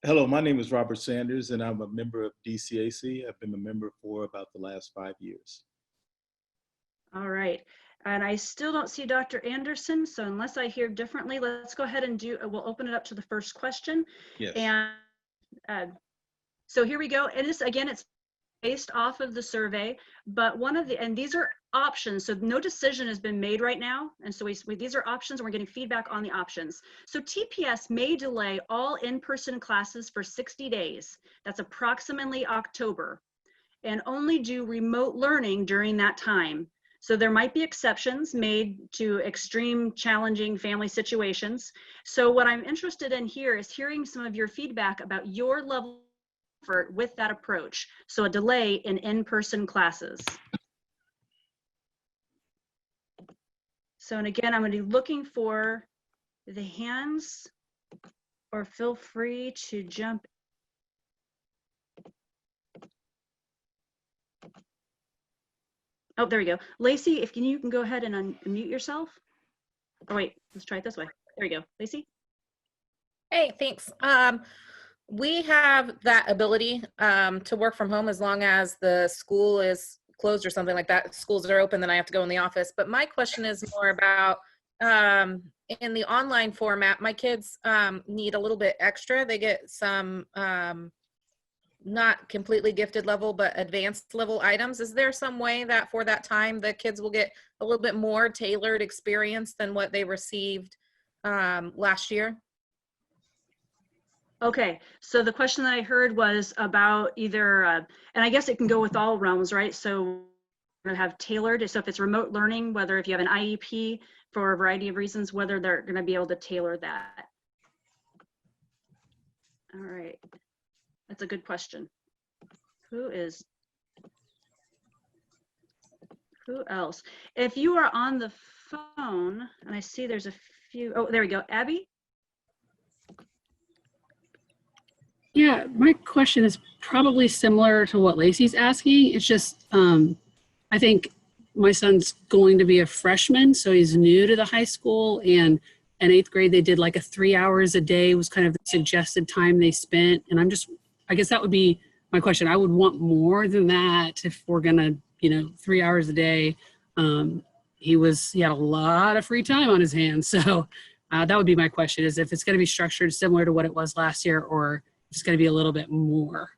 Hello, my name is Robert Sanders, and I'm a member of DCAC. I've been a member for about the last 5 years. All right. And I still don't see Dr. Anderson, so unless I hear differently, let's go ahead and we'll open it up to the first question. Yes. And so here we go. And this, again, it's based off of the survey, but and these are options. So no decision has been made right now. And so these are options, and we're getting feedback on the options. So TPS may delay all in-person classes for 60 days. That's approximately October, and only do remote learning during that time. So there might be exceptions made to extreme challenging family situations. So what I'm interested in here is hearing some of your feedback about your level of comfort with that approach. So a delay in in-person classes. So, and again, I'm going to be looking for the hands, or feel free to jump. Oh, there we go. Lacey, if you can go ahead and unmute yourself. Oh, wait, let's try it this way. There we go. Lacey? Hey, thanks. We have that ability to work from home as long as the school is closed or something like that. Schools are open, then I have to go in the office. But my question is more about in the online format, my kids need a little bit extra. They get some not completely gifted level, but advanced level items. Is there some way that for that time, the kids will get a little bit more tailored experience than what they received last year? Okay, so the question that I heard was about either, and I guess it can go with all realms, right? So we're gonna have tailored, so if it's remote learning, whether if you have an IEP for a variety of reasons, whether they're gonna be able to tailor that. All right, that's a good question. Who else? If you are on the phone, and I see there's a few, oh, there we go, Abby? Yeah, my question is probably similar to what Lacey's asking. It's just, I think my son's going to be a freshman, so he's new to the high school, and in 8th grade, they did like 3 hours a day was kind of the suggested time they spent. And I guess that would be my question. I would want more than that if we're gonna, 3 hours a day. He had a lot of free time on his hands. So that would be my question, is if it's gonna be structured similar to what it was last year, or it's going to be a little bit more.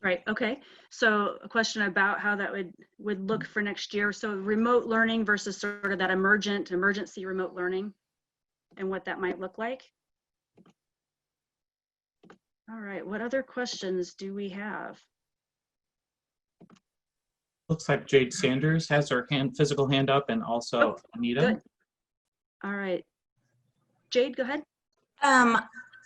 Right, okay. So a question about how that would look for next year. So remote learning versus sort of that emergency remote learning, and what that might look like. All right, what other questions do we have? Looks like Jade Sanders has her physical hand up, and also Anita. Good. All right, Jade, go ahead.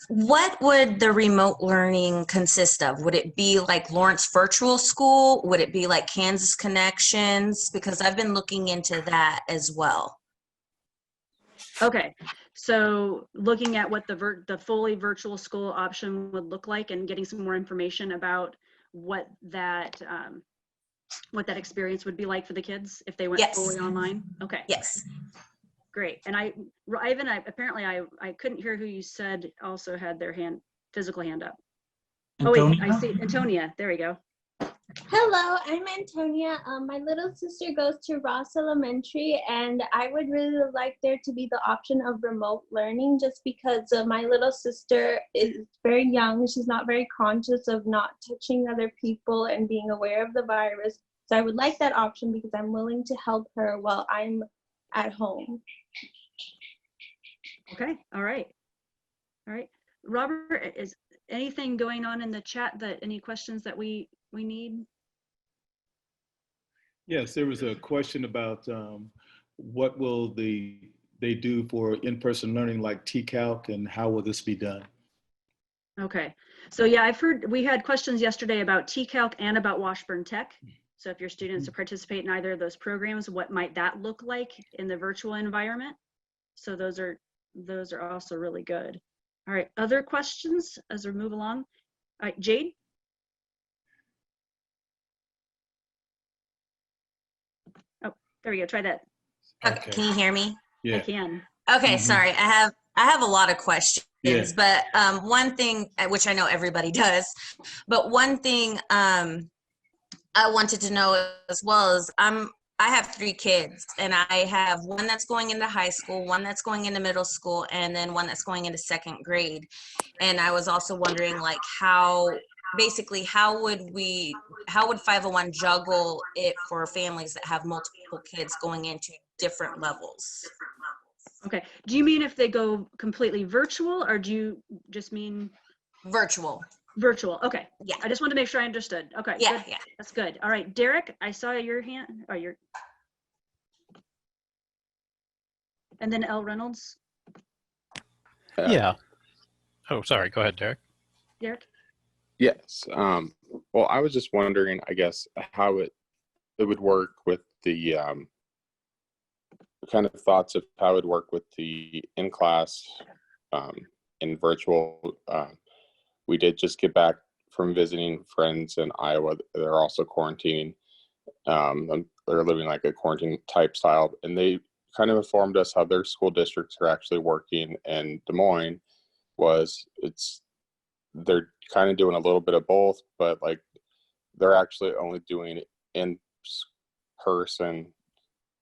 What would the remote learning consist of? Would it be like Lawrence Virtual School? Would it be like Kansas Connections? Because I've been looking into that as well. Okay, so looking at what the fully virtual school option would look like, and getting some more information about what that experience would be like for the kids if they went fully online. Okay. Yes. Great. And apparently I couldn't hear who you said also had their physical hand up. Antonia? Oh wait, I see Antonia. There we go. Hello, I'm Antonia. My little sister goes to Ross Elementary, and I would really like there to be the option of remote learning, just because my little sister is very young. She's not very conscious of not touching other people and being aware of the virus. So I would like that option because I'm willing to help her while I'm at home. Okay, all right. Robert, is anything going on in the chat any questions that we need? Yes, there was a question about what will they do for in-person learning like TCalc, and how will this be done? Okay, so yeah, we had questions yesterday about TCalc and about Washburn Tech. So if your students participate in either of those programs, what might that look like in the virtual environment? So those are also really good. All right, other questions as we move along? All right, Jade? Oh, there we go, try that. Okay. Can you hear me? Yeah. I can. Okay, sorry. I have a lot of questions. Yeah. But one thing, which I know everybody does, but one thing I wanted to know as well is I have 3 kids, and I have one that's going into high school, one that's going into middle school, and then one that's going into 2nd grade. And I was also wondering, like, how would 501 juggle it for families that have multiple kids going into different levels? Okay. Do you mean if they go completely virtual, or do you just mean Virtual. virtual? Okay. Yeah. I just wanted to make sure I understood. Okay. Yeah, Good. yeah. That's good. All right. Derrick, I saw your hand, or your, and then L. Reynolds. Yeah. Oh, sorry. Go ahead, Derek. Derrick? Yes. Well, I was just wondering, I guess, how it would work with the kind of thoughts of how it would work with the in-class and virtual. We did just get back from visiting friends in Iowa. They're also quarantining. They're living like a quarantine type style, and they kind of informed us how their school districts are actually working. And Des Moines they're kind of doing a little bit of both, but like they're actually only doing in-person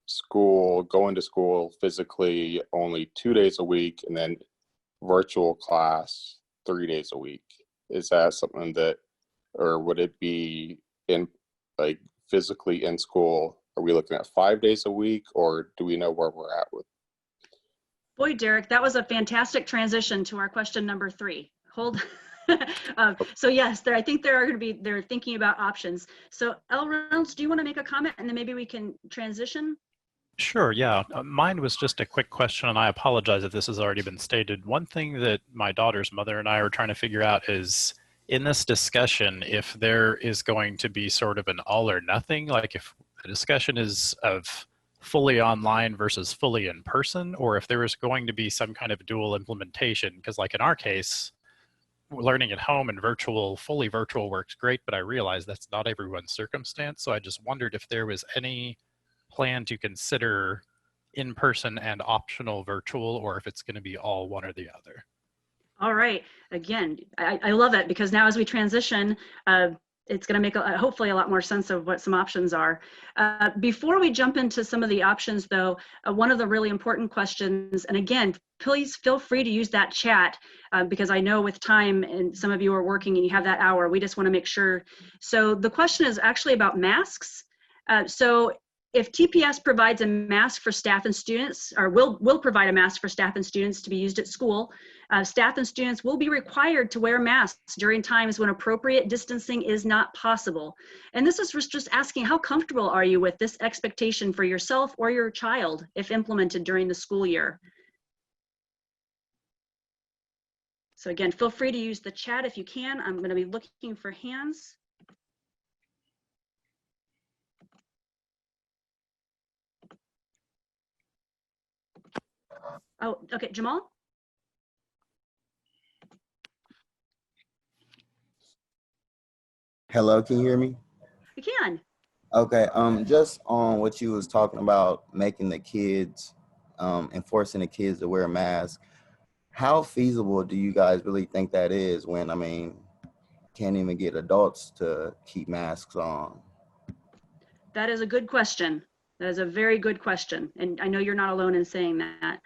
school, going to school physically only 2 days a week, and then virtual class 3 days a week. Is that something that, or would it be in like physically in school? Are we looking at 5 days a week, or do we know where we're at with? Boy, Derrick, that was a fantastic transition to our question number 3. Hold. So yes, I think they're thinking about options. So L. Reynolds, do you want to make a comment, and then maybe we can transition? Sure, yeah. Mine was just a quick question, and I apologize if this has already been stated. One thing that my daughter's mother and I are trying to figure out is, in this discussion, if there is going to be sort of an all or nothing, like if the discussion is of fully online versus fully in person, or if there is going to be some kind of dual implementation. Because like in our case, learning at home and fully virtual works great, but I realize that's not everyone's circumstance. So I just wondered if there was any plan to consider in-person and optional virtual, or if it's going to be all one or the other. All right. Again, I love it, because now as we transition, it's going to make hopefully a lot more sense of what some options are. Before we jump into some of the options, though, one of the really important questions, and again, please feel free to use that chat, because I know with time, and some of you are working and you have that hour, we just want to make sure. So the question is actually about masks. So if TPS provides a mask for staff and students, or will provide a mask for staff and students to be used at school, staff and students will be required to wear masks during times when appropriate distancing is not possible. And this is just asking, how comfortable are you with this expectation for yourself or your child if implemented during the school year? So again, feel free to use the chat if you can. I'm going to be looking for hands. Oh, okay, Jamal? Hello, can you hear me? You can. Okay, just on what you was talking about, making the kids, enforcing the kids to wear a mask. How feasible do you guys really think that is when, I mean, can't even get adults to keep masks on? That is a good question. That is a very good question. And I know you're not alone in saying that.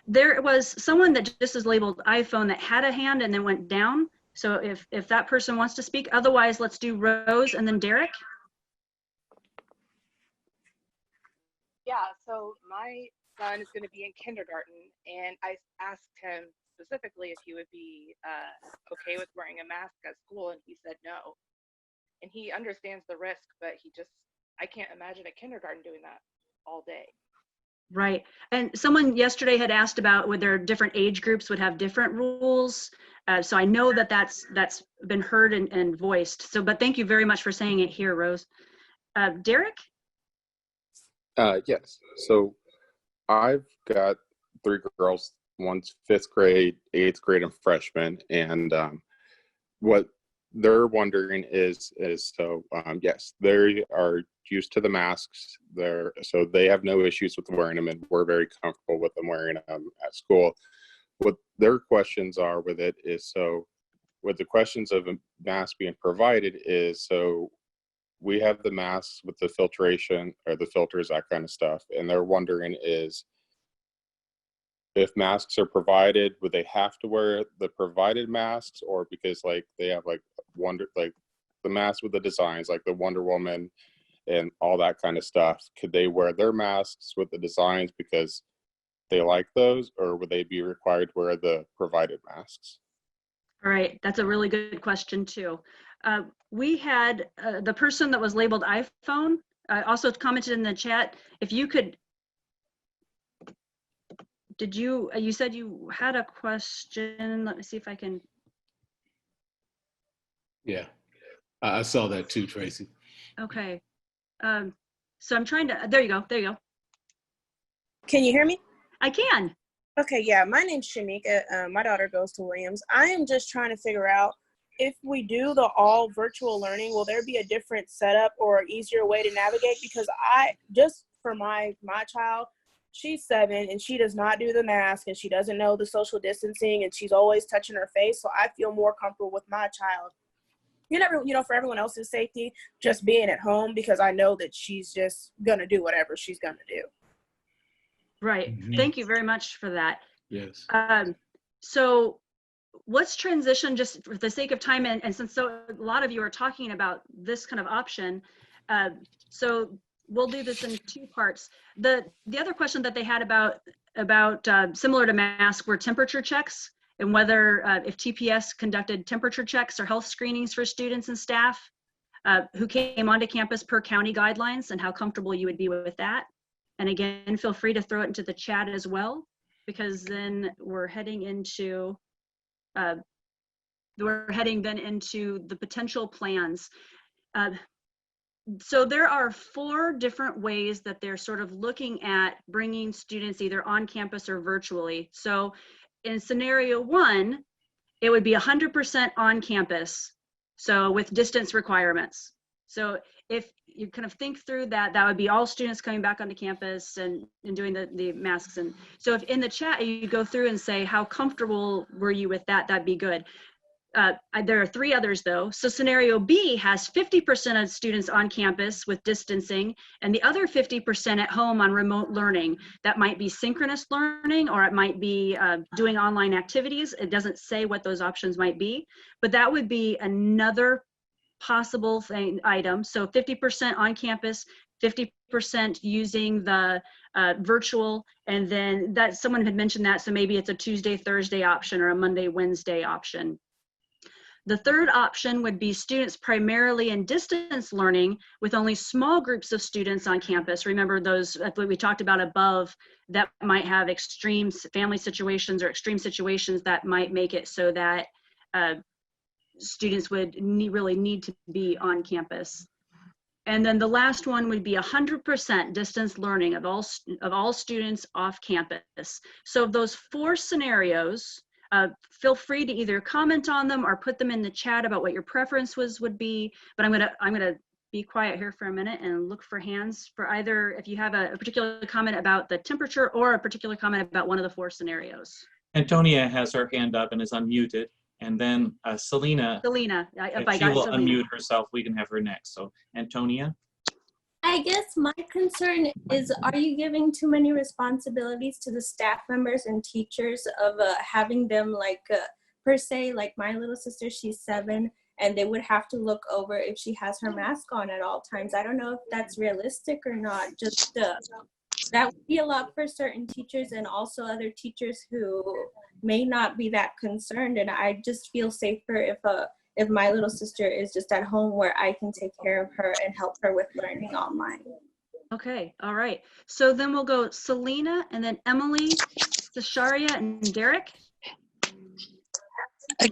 There was someone that just is labeled iPhone that had a hand and then went down. So if that person wants to speak, otherwise let's do Rose and then Derrick. Yeah, so my son is going to be in kindergarten, and I asked him specifically if he would be okay with wearing a mask at school, and he said no. And he understands the risk, but I can't imagine a kindergarten doing that all day. Right. And someone yesterday had asked about whether different age groups would have different rules. So I know that that's been heard and voiced. So, but thank you very much for saying it here, Rose. Derrick? Yes. So I've got 3 girls. One's 5th grade, 8th grade, and freshman. And what they're wondering is so yes, they are used to the masks there, so they have no issues with wearing them, and we're very comfortable with them wearing them at school. what their questions are with it is, so with the questions of a mask being provided is, so we have the masks with the filtration or the filters, that kind of stuff. And they're wondering is, if masks are provided, would they have to wear the provided masks, or because like they have like the masks with the designs, like the Wonder Woman and all that kind of stuff, could they wear their masks with the designs because they like those, or would they be required to wear the provided masks? All right, that's a really good question too. We had the person that was labeled iPhone also commented in the chat. If you could, you said you had a question. Let me see if I can. Yeah, I saw that too, Tracy. Okay. So I'm trying to, there you go. Can you hear me? I can. Okay, yeah, my name's Shamika. My daughter goes to Williams. I am just trying to figure out, if we do the all virtual learning, will there be a different setup or easier way to navigate? Because just for my child, she's 7 and she does not do the mask and she doesn't know the social distancing and she's always touching her face. So I feel more comfortable with my child. For everyone else's safety, just being at home, because I know that she's just gonna do whatever she's gonna do. Right. Mhm. Thank you very much for that. Yes. So let's transition just for the sake of time, and since a lot of you are talking about this kind of option, so we'll do this in 2 parts. The other question that they had about similar to mask were temperature checks, and whether if TPS conducted temperature checks or health screenings for students and staff who came onto campus per county guidelines, and how comfortable you would be with that. And again, feel free to throw it into the chat as well, because then we're heading into the potential plans. So there are 4 different ways that they're sort of looking at bringing students either on campus or virtually. So in scenario 1, it would be 100% on campus, so with distance requirements. So if you kind of think through that, that would be all students coming back onto campus and doing the masks. And so if in the chat you go through and say, how comfortable were you with that, that'd be good. There are 3 others though. So scenario B has 50% of students on campus with distancing and the other 50% at home on remote learning. That might be synchronous learning, or it might be doing online activities. It doesn't say what those options might be, but that would be another possible item. So 50% on campus, 50% using the virtual, and then that someone had mentioned that, so maybe it's a Tuesday, Thursday option or a Monday, Wednesday option. The third option would be students primarily in distance learning with only small groups of students on campus. Remember those that we talked about above that might have extreme family situations or extreme situations that might make it so that students would really need to be on campus. And then the last one would be 100% distance learning of all students off campus. So those 4 scenarios, feel free to either comment on them or put them in the chat about what your preference would be. But I'm gonna be quiet here for a minute and look for hands for either, if you have a particular comment about the temperature or a particular comment about one of the 4 scenarios. Antonia has her hand up and is unmuted. And then Celena, if she will unmute herself, we can have her next. So Antonia. I guess my concern is, are you giving too many responsibilities to the staff members and teachers of having them per se, like my little sister, she's 7, and they would have to look over if she has her mask on at all times. I don't know if that's realistic or not. Just that would be a lot for certain teachers and also other teachers who may not be that concerned. And I just feel safer if my little sister is just at home where I can take care of her and help her with learning online. Okay, all right. So then we'll go Celena and then Emily, Sasharia, and Derrick.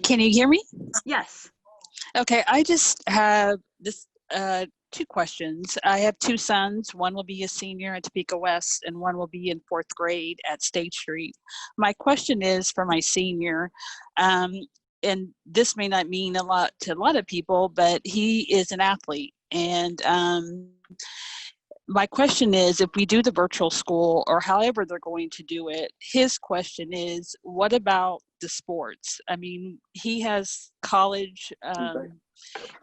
Can you hear me? Yes. Okay, I just have this 2 questions. I have 2 sons. One will be a senior at Topeka West and one will be in 4th grade at State Street. My question is for my senior, and this may not mean a lot to a lot of people, but he is an athlete. And my question is, if we do the virtual school or however they're going to do it, his question is, what about the sports? I mean, he has college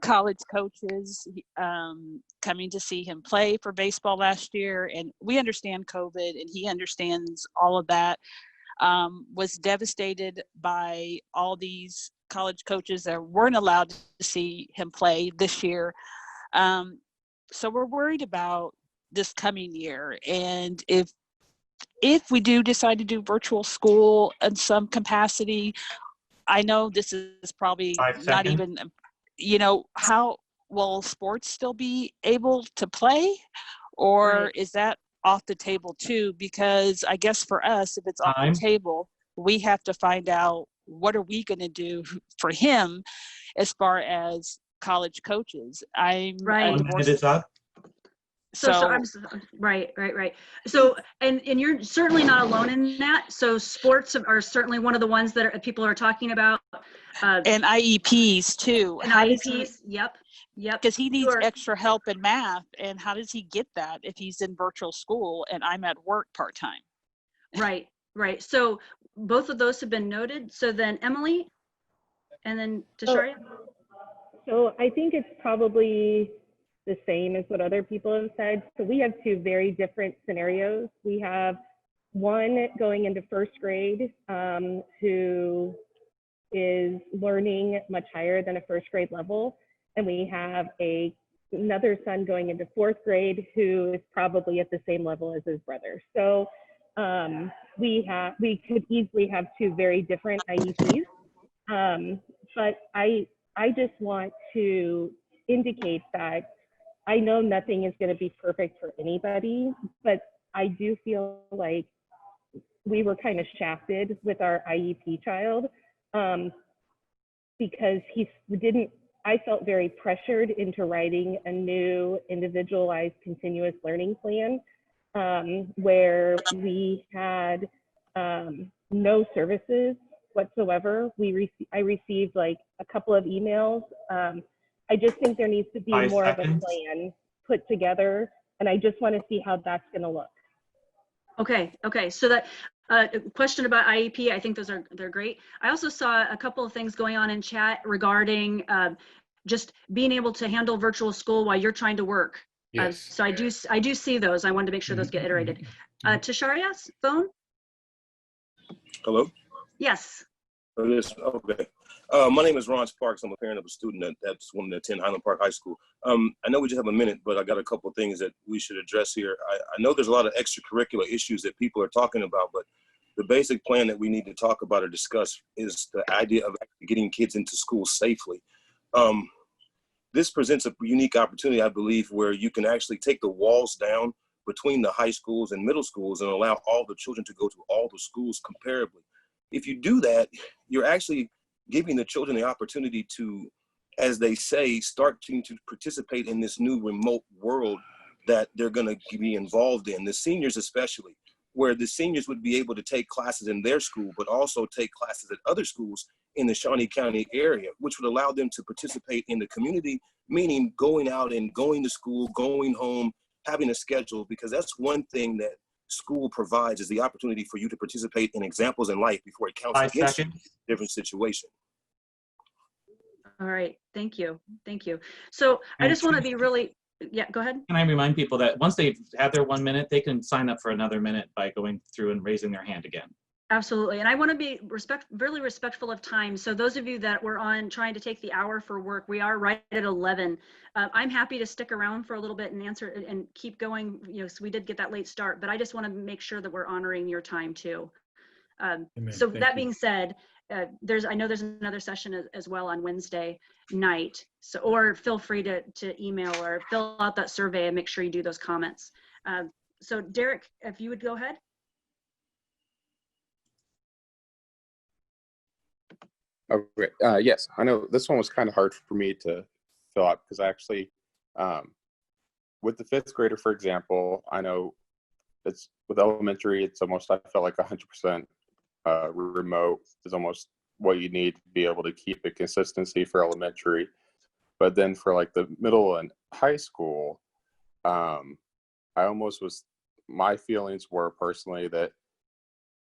coaches coming to see him play for baseball last year, and we understand COVID, and he understands all of that. Was devastated by all these college coaches that weren't allowed to see him play this year. So we're worried about this coming year, and if we do decide to do virtual school in some capacity, I know this is probably not even, how will sports still be able to play, or is that off the table too? Because I guess for us, if it's off the table, we have to find out what are we going to do for him as far as college coaches. I'm a divorced. Right. So, and you're certainly not alone in that. So sports are certainly one of the ones that people are talking about. And IEPs too. And IEPs, yep. Because he needs extra help in math, and how does he get that if he's in virtual school and I'm at work part-time? Right. So both of those have been noted. So then Emily, and then Tasharia. So I think it's probably the same as what other people have said. So we have two very different scenarios. We have one going into first grade who is learning much higher than a first grade level. And we have another son going into fourth grade who is probably at the same level as his brother. So we could easily have two very different IEPs. But I just want to indicate that I know nothing is going to be perfect for anybody, but I do feel like we were kind of shafted with our IEP child because I felt very pressured into writing a new individualized continuous learning plan where we had no services whatsoever. I received like a couple of emails. I just think there needs to be more of a plan put together, and I just want to see how that's going to look. Okay. So that question about IEP, I think they're great. I also saw a couple of things going on in chat regarding just being able to handle virtual school while you're trying to work. Yes. So I do see those. I wanted to make sure those get iterated. Tasharia's phone? Hello? Yes. Okay. My name is Ron Sparks. I'm a parent of a student that's wanting to attend Highland Park High School. I know we just have a minute, but I got a couple of things that we should address here. I know there's a lot of extracurricular issues that people are talking about, but the basic plan that we need to talk about or discuss is the idea of getting kids into school safely. This presents a unique opportunity, I believe, where you can actually take the walls down between the high schools and middle schools and allow all the children to go to all the schools comparably. If you do that, you're actually giving the children the opportunity to, as they say, start to participate in this new remote world that they're going to be involved in, the seniors especially, where the seniors would be able to take classes in their school, but also take classes at other schools in the Shawnee County area, which would allow them to participate in the community, meaning going out and going to school, going home, having a schedule, because that's one thing that school provides is the opportunity for you to participate in examples in life before it counts against you in a different situation. All right, thank you. So I just want to be really, go ahead. Can I remind people that once they've had their 1 minute, they can sign up for another minute by going through and raising their hand again. Absolutely, and I want to be really respectful of time. So those of you that were on trying to take the hour for work, we are right at 11. I'm happy to stick around for a little bit and answer and keep going. So we did get that late start, but I just want to make sure that we're honoring your time too. So that being said, I know there's another session as well on Wednesday night. So, or feel free to email or fill out that survey and make sure you do those comments. So Derrick, if you would go ahead. Okay. Yes, I know this one was kind of hard for me to fill out because I actually, with the fifth grader, for example, I know it's with elementary, it's almost, I felt like 100% remote is almost what you need to be able to keep a consistency for elementary. But then for like the middle and high school, my feelings were personally that,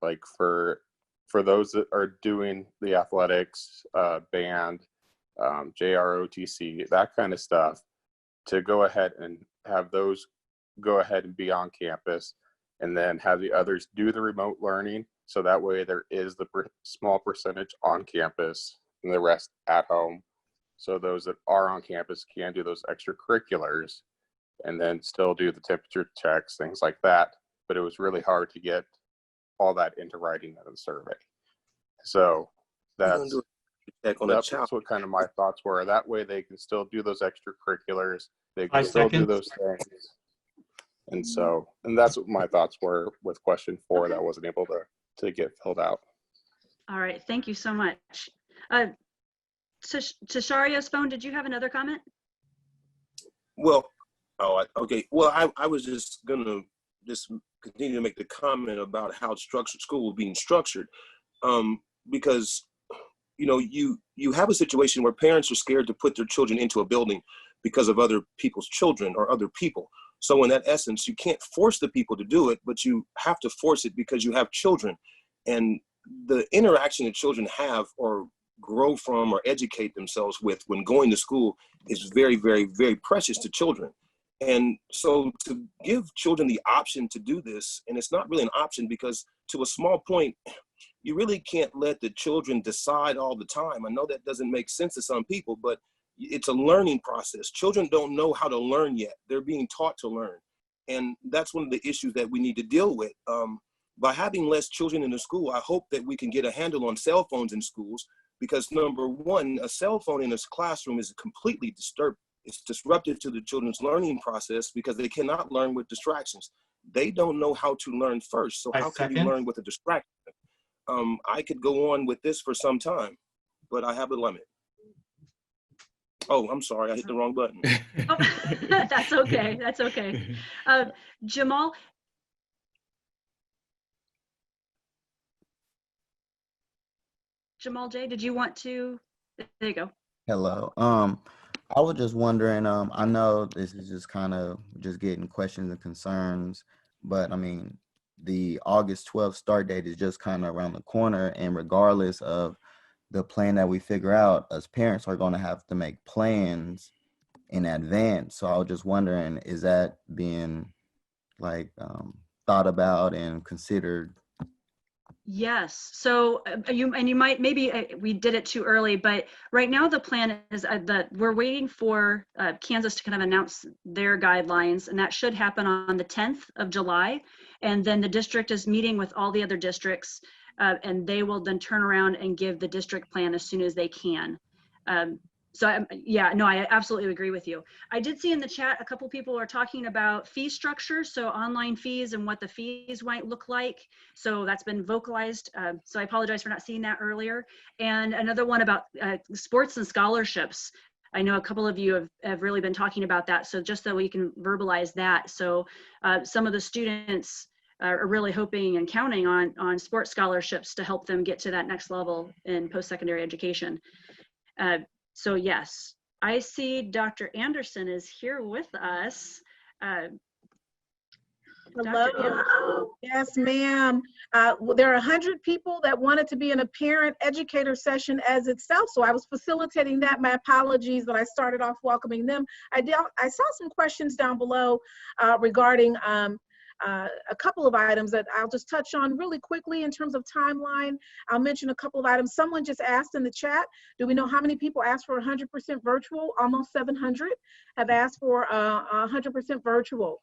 like, for those that are doing the athletics, band, JROTC, that kind of stuff, to go ahead and have those go ahead and be on campus, and then have the others do the remote learning. So that way there is the small percentage on campus and the rest at home. So those that are on campus can do those extracurriculars and then still do the temperature checks, things like that. But it was really hard to get all that into writing in the survey. So that's what kind of my thoughts were. That way they can still do those extracurriculars. They can still do those things. And that's what my thoughts were with question 4 that wasn't able to get filled out. All right, thank you so much. Tashario's phone, did you have another comment? Well, okay. Well, I was just gonna continue to make the comment about how structured school was being structured, because you have a situation where parents are scared to put their children into a building because of other people's children or other people. So in that essence, you can't force the people to do it, but you have to force it because you have children. And the interaction that children have or grow from or educate themselves with when going to school is very, very, very precious to children. And so to give children the option to do this, and it's not really an option because to a small point, you really can't let the children decide all the time. I know that doesn't make sense to some people, but it's a learning process. Children don't know how to learn yet. They're being taught to learn. And that's one of the issues that we need to deal with. By having less children in the school, I hope that we can get a handle on cell phones in schools, because number one, a cell phone in a classroom is completely disturbed. It's disruptive to the children's learning process because they cannot learn with distractions. They don't know how to learn first. So how can you learn with a distraction? I could go on with this for some time, but I have a limit. Oh, I'm sorry, I hit the wrong button. Oh, that's okay, that's okay. Jamal? Jamal J, did you want to? There you go. Hello. I was just wondering, I know this is just kind of just getting questions and concerns, but I mean, the August 12th start date is just kind of around the corner, and regardless of the plan that we figure out, us parents are going to have to make plans in advance. So I was just wondering, is that being like thought about and considered? Yes. So you might, maybe we did it too early, but right now the plan is that we're waiting for Kansas to kind of announce their guidelines, and that should happen on the 10th of July. And then the district is meeting with all the other districts, and they will then turn around and give the district plan as soon as they can. Yeah, no, I absolutely agree with you. I did see in the chat, a couple people are talking about fee structure. So online fees and what the fees might look like. So that's been vocalized. So I apologize for not seeing that earlier. And another one about sports and scholarships. I know a couple of you have really been talking about that. So just so we can verbalize that. So some of the students are really hoping and counting on sports scholarships to help them get to that next level in post-secondary education. So yes, I see Dr. Anderson is here with us. Hello. Yes, ma'am. There are 100 people that wanted to be in a parent educator session as itself, so I was facilitating that. My apologies that I started off welcoming them. I saw some questions down below regarding a couple of items that I'll just touch on really quickly in terms of timeline. I'll mention a couple of items. Someone just asked in the chat, do we know how many people asked for 100% virtual? Almost 700 have asked for 100% virtual.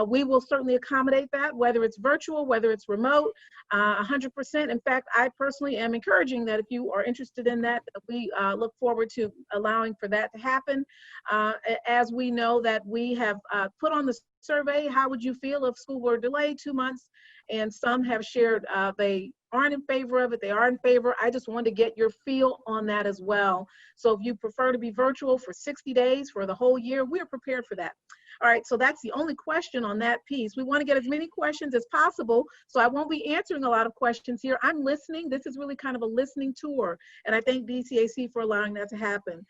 We will certainly accommodate that, whether it's virtual, whether it's remote, 100%. In fact, I personally am encouraging that if you are interested in that, we look forward to allowing for that to happen. As we know that we have put on the survey, how would you feel if school were delayed 2 months? And some have shared they aren't in favor of it, they are in favor. I just wanted to get your feel on that as well. So if you prefer to be virtual for 60 days, for the whole year, we're prepared for that. All right, so that's the only question on that piece. We want to get as many questions as possible, so I won't be answering a lot of questions here. I'm listening. This is really kind of a listening tour, and I thank DCAC for allowing that to happen.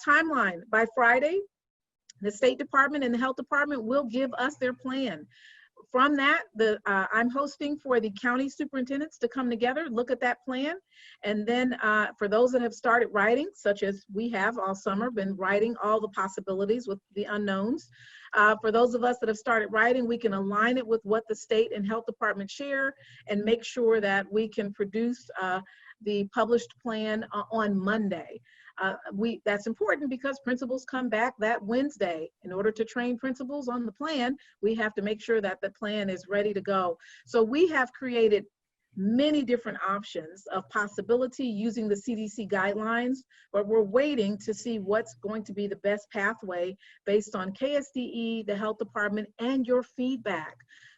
Timeline, by Friday, The State Department and the Health Department will give us their plan. From that, I'm hosting for the county superintendents to come together, look at that plan. And then for those that have started writing, such as we have all summer, been writing all the possibilities with the unknowns. For those of us that have started writing, we can align it with what the state and health department share and make sure that we can produce the published plan on Monday. That's important because principals come back that Wednesday. In order to train principals on the plan, we have to make sure that the plan is ready to go. So we have created many different options of possibility using the CDC guidelines, but we're waiting to see what's going to be the best pathway based on KSDE, the health department, and your feedback.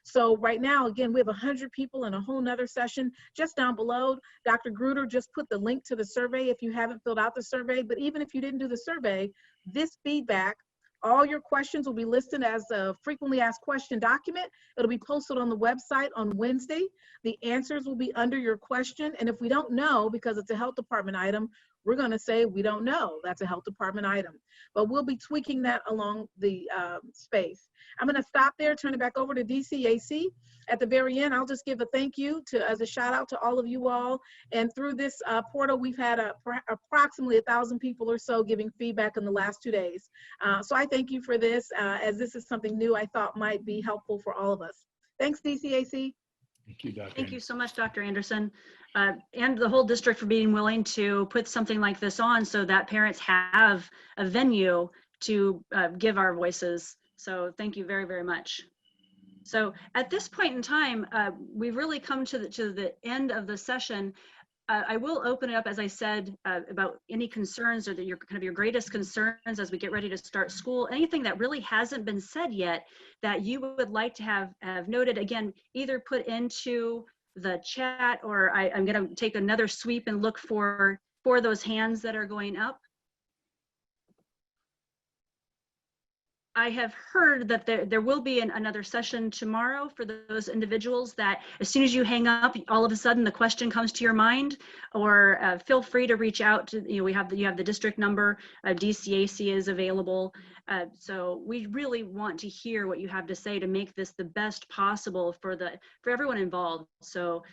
So right now, again, we have 100 people in a whole nother session. Just down below, Dr. Gruder just put the link to the survey if you haven't filled out the survey. But even if you didn't do the survey, this feedback, all your questions will be listed as a frequently asked question document. It'll be posted on the website on Wednesday. The answers will be under your question. And if we don't know, because it's a health department item, we're going to say we don't know. That's a health department item. But we'll be tweaking that along the space. I'm going to stop there, turn it back over to DCAC. At the very end, I'll just give a thank you as a shout out to all of you all. And through this portal, we've had approximately 1,000 people or so giving feedback in the last 2 days. So I thank you for this, as this is something new I thought might be helpful for all of us. Thanks, DCAC. Thank you, Dr. Thank you so much, Dr. Anderson, and the whole district for being willing to put something like this on so that parents have a venue to give our voices. So thank you very, very much. So at this point in time, we've really come to the end of the session. I will open it up, as I said, about any concerns or your kind of your greatest concerns as we get ready to start school. Anything that really hasn't been said yet that you would like to have noted, again, either put into the chat, or I'm going to take another sweep and look for those hands that are going up. I have heard that there will be another session tomorrow for those individuals that as soon as you hang up, all of a sudden the question comes to your mind, or feel free to reach out to, you have the district number, DCAC is available. So we really want to hear what you have to say to make this the best possible for everyone involved. So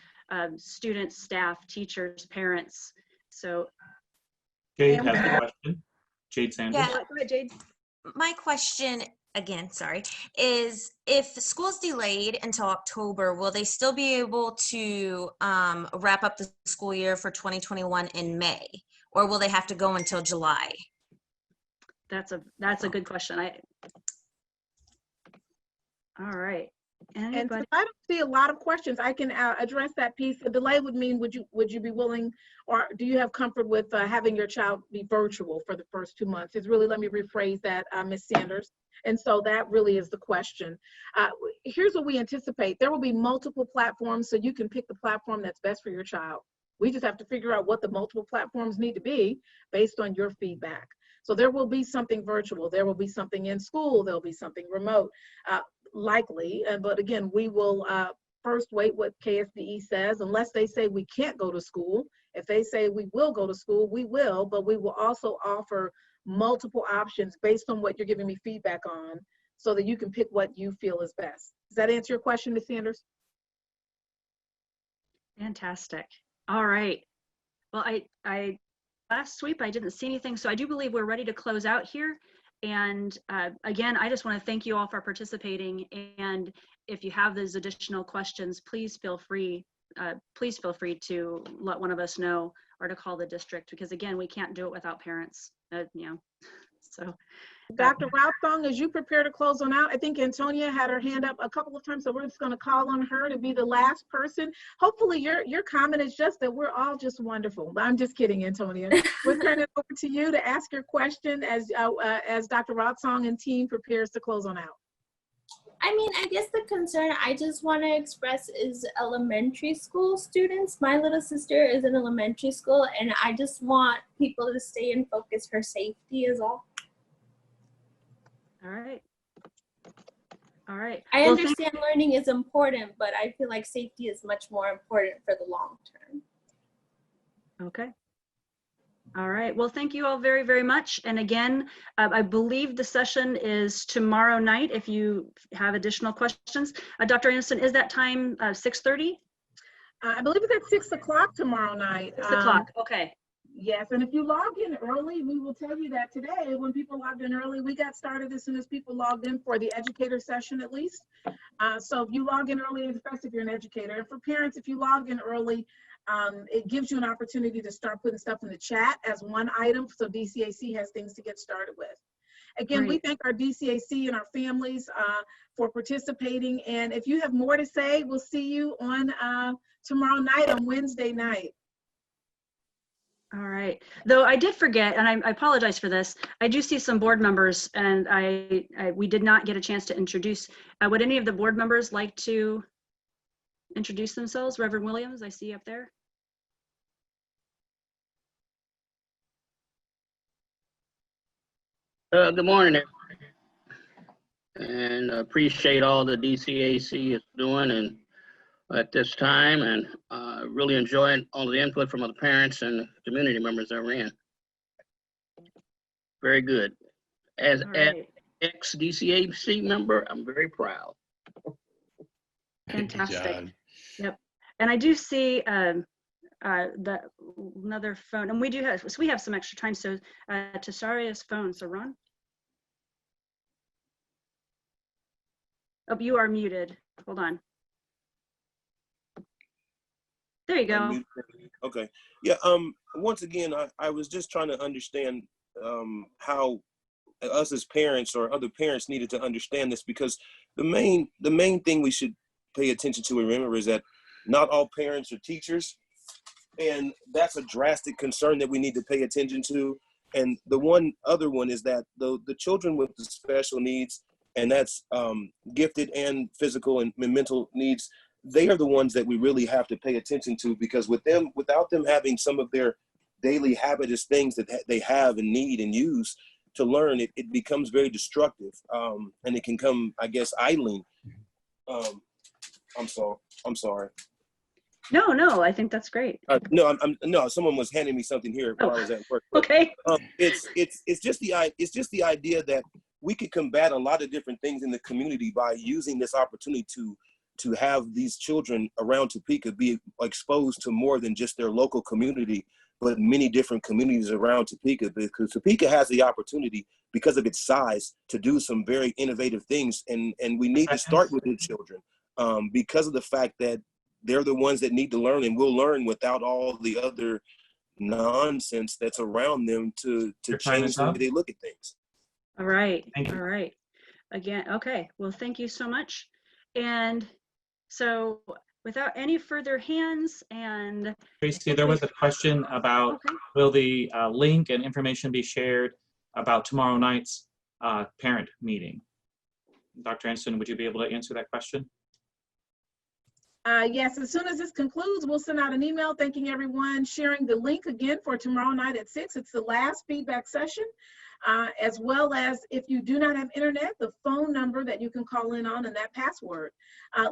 students, staff, teachers, parents. So Jade has a question. Jade Sanders. Yeah. Go ahead, Jade. My question, again, sorry, is if school's delayed until October, will they still be able to wrap up the school year for 2021 in May, or will they have to go until July? That's a good question. All right. Anybody? And Anybody? I don't see a lot of questions. I can address that piece. The delay would mean, would you be willing, or do you have comfort with having your child be virtual for the first 2 months? It's really, let me rephrase that, Ms. Sanders. And so that really is the question. Here's what we anticipate. There will be multiple platforms, so you can pick the platform that's best for your child. We just have to figure out what the multiple platforms need to be based on your feedback. So there will be something virtual. There will be something in school. There'll be something remote. Likely, but again, we will first wait what KSDE says, unless they say we can't go to school. If they say we will go to school, we will, but we will also offer multiple options based on what you're giving me feedback on, so that you can pick what you feel is best. Does that answer your question, Ms. Sanders? Fantastic. All right. Well, I last sweep, I didn't see anything, so I do believe we're ready to close out here. And again, I just want to thank you all for participating. And if you have those additional questions, please feel free to let one of us know, or to call the district, because again, we can't do it without parents. So. Dr. Routhong, as you prepare to close on out, I think Antonia had her hand up a couple of times, so we're just going to call on her to be the last person. Hopefully your comment is just that we're all just wonderful. I'm just kidding, Antonia. We'll turn it over to you to ask your question as Dr. Routhong and team prepares to close on out. I mean, I guess the concern I just want to express is elementary school students. My little sister is in elementary school, and I just want people to stay in focus. Her safety is all. All right. All right. I understand learning is important, but I feel like safety is much more important for the long term. Okay. All right. Well, thank you all very, very much. And again, I believe the session is tomorrow night if you have additional questions. Dr. Anderson, is that time 6:30? I believe it's at 6 o'clock tomorrow night. 6 o'clock. Okay. Yes, and if you log in early, we will tell you that today, when people logged in early, we got started as soon as people logged in for the educator session at least. So if you log in early, especially if you're an educator, and for parents, if you log in early, it gives you an opportunity to start putting stuff in the chat as one item, so DCAC has things to get started with. Again, we thank our DCAC and our families for participating, and if you have more to say, we'll see you on tomorrow night, on Wednesday night. All right. Though I did forget, and I apologize for this, I do see some board members, and we did not get a chance to introduce. Would any of the board members like to introduce themselves? Reverend Williams, I see you up there. Good morning, and appreciate all the DCAC is doing and at this time, and really enjoying all the input from other parents and community members that were in. Very good. As an ex-DCAC member, I'm very proud. Fantastic. Yep. And I do see another phone, and we have some extra time. So Tesaria's phone. So Ron. Oh, you are muted. Hold on. There you go. Okay. Yeah. Once again, I was just trying to understand how us as parents or other parents needed to understand this, because the main thing we should pay attention to and remember is that not all parents are teachers, and that's a drastic concern that we need to pay attention to. And the other one is that the children with the special needs, and that's gifted and physical and mental needs, they are the ones that we really have to pay attention to, because without them having some of their daily habitous things that they have and need and use to learn, it becomes very destructive, and it can come, I guess, idling. I'm sorry. No, I think that's great. No, someone was handing me something here while I was at work. Okay. It's just the idea that we could combat a lot of different things in the community by using this opportunity to have these children around Topeka be exposed to more than just their local community, but many different communities around Topeka, because Topeka has the opportunity, because of its size, to do some very innovative things. And we need to start with the children because of the fact that they're the ones that need to learn, and will learn without all the other nonsense that's around them to change the way they look at things. All right. All right. Again, okay. Well, thank you so much. And so without any further hands and Tracy, there was a question about will the link and information be shared about tomorrow night's parent meeting? Dr. Anderson, would you be able to answer that question? Yes, as soon as this concludes, we'll send out an email thanking everyone, sharing the link again for tomorrow night at 6. It's the last feedback session, as well as, if you do not have internet, the phone number that you can call in on and that password.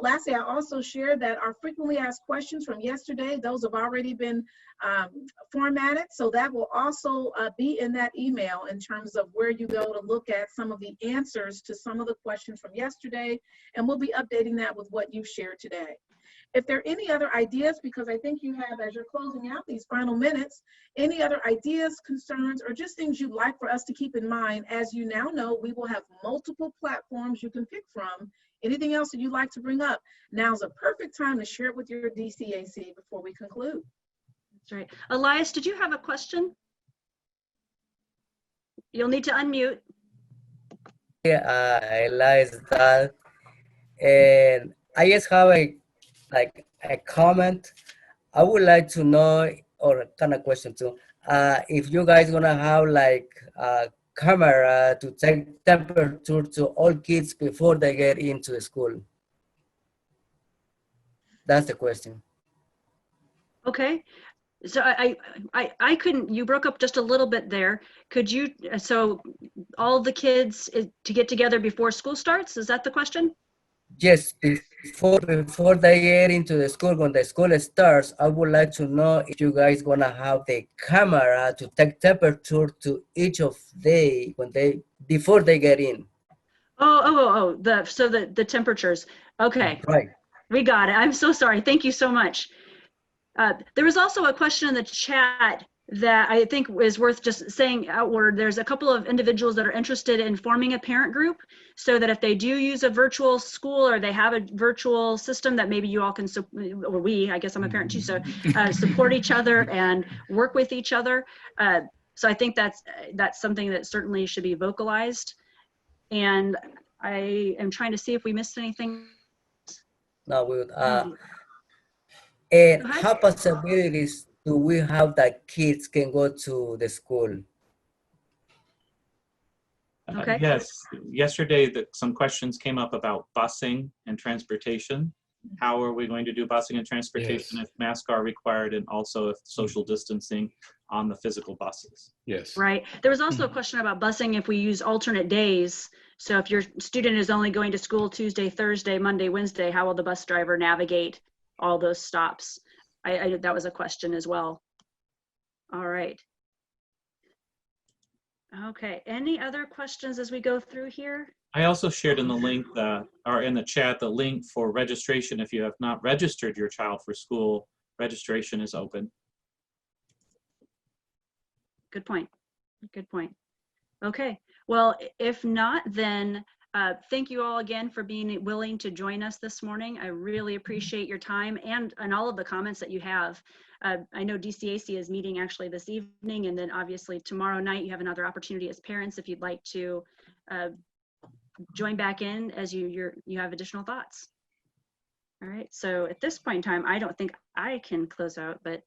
Lastly, I also shared that our frequently asked questions from yesterday, those have already been formatted, so that will also be in that email in terms of where you go to look at some of the answers to some of the questions from yesterday, and we'll be updating that with what you've shared today. If there are any other ideas, because I think you have, as you're closing out these final minutes, any other ideas, concerns, or just things you'd like for us to keep in mind, as you now know, we will have multiple platforms you can pick from. Anything else that you'd like to bring up, now's a perfect time to share it with your DCAC before we conclude. That's right. Elias, did you have a question? You'll need to unmute. Yeah, Elias, that, and I just have a comment. I would like to know, or kind of question too, if you guys gonna have like a camera to take temperature to all kids before they get into the school. That's the question. Okay. So I couldn't, you broke up just a little bit there. Could you, so all the kids to get together before school starts, is that the question? yes, before they get into the school, when the school starts, I would like to know if you guys gonna have the camera to take temperature to each of they before they get in. The temperatures. Okay, Right. we got it. I'm so sorry. Thank you so much. There was also a question in the chat that I think is worth just saying outward. There's a couple of individuals that are interested in forming a parent group so that if they do use a virtual school or they have a virtual system, that maybe you all can, or we, I guess I'm a parent too, so support each other and work with each other. So I think that's something that certainly should be vocalized. And I am trying to see if we missed anything. Now we would, and how possibilities do we have that kids can go to the school? Okay. Yes, yesterday some questions came up about busing and transportation. How are we going to do busing and transportation if masks are required, and also if social distancing on the physical buses? Yes. Right. There was also a question about busing if we use alternate days. So if your student is only going to school Tuesday, Thursday, Monday, Wednesday, how will the bus driver navigate all those stops? That was a question as well. All right. Okay. Any other questions as we go through here? I also shared in the link or in the chat the link for registration. If you have not registered your child for school, registration is open. Good point. Good point. Okay. Well, if not, then thank you all again for being willing to join us this morning. I really appreciate your time and all of the comments that you have. I know DCAC is meeting actually this evening, and then obviously tomorrow night you have another opportunity as parents if you'd like to join back in as you have additional thoughts. All right. So at this point in time, I don't think I can close out, but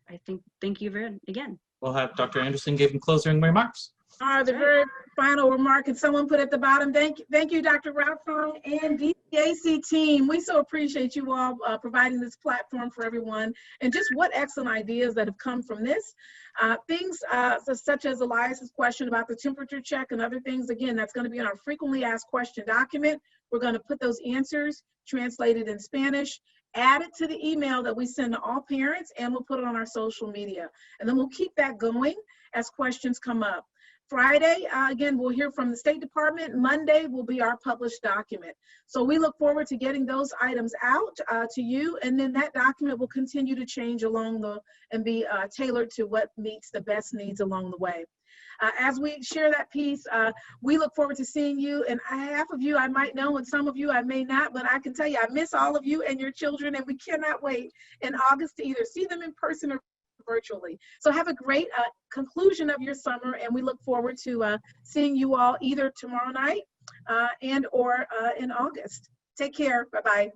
I think thank you again. We'll have Dr. Anderson give him closing remarks. The very final remark, and someone put at the bottom, thank you, Dr. Rathong and DCAC team. We so appreciate you all providing this platform for everyone, and just what excellent ideas that have come from this. Things such as Elias's question about the temperature check and other things, again, that's going to be in our frequently asked question document. We're going to put those answers translated in Spanish, add it to the email that we send to all parents, and we'll put it on our social media. And then we'll keep that going as questions come up. Friday, again, we'll hear from the State Department. Monday will be our published document. So we look forward to getting those items out to you, and then that document will continue to change and be tailored to what meets the best needs along the way. As we share that piece, we look forward to seeing you, and half of you I might know and some of you I may not, but I can tell you I miss all of you and your children, and we cannot wait in August to either see them in person or virtually. So have a great conclusion of your summer, and we look forward to seeing you all either tomorrow night and or in August. Take care. Bye-bye.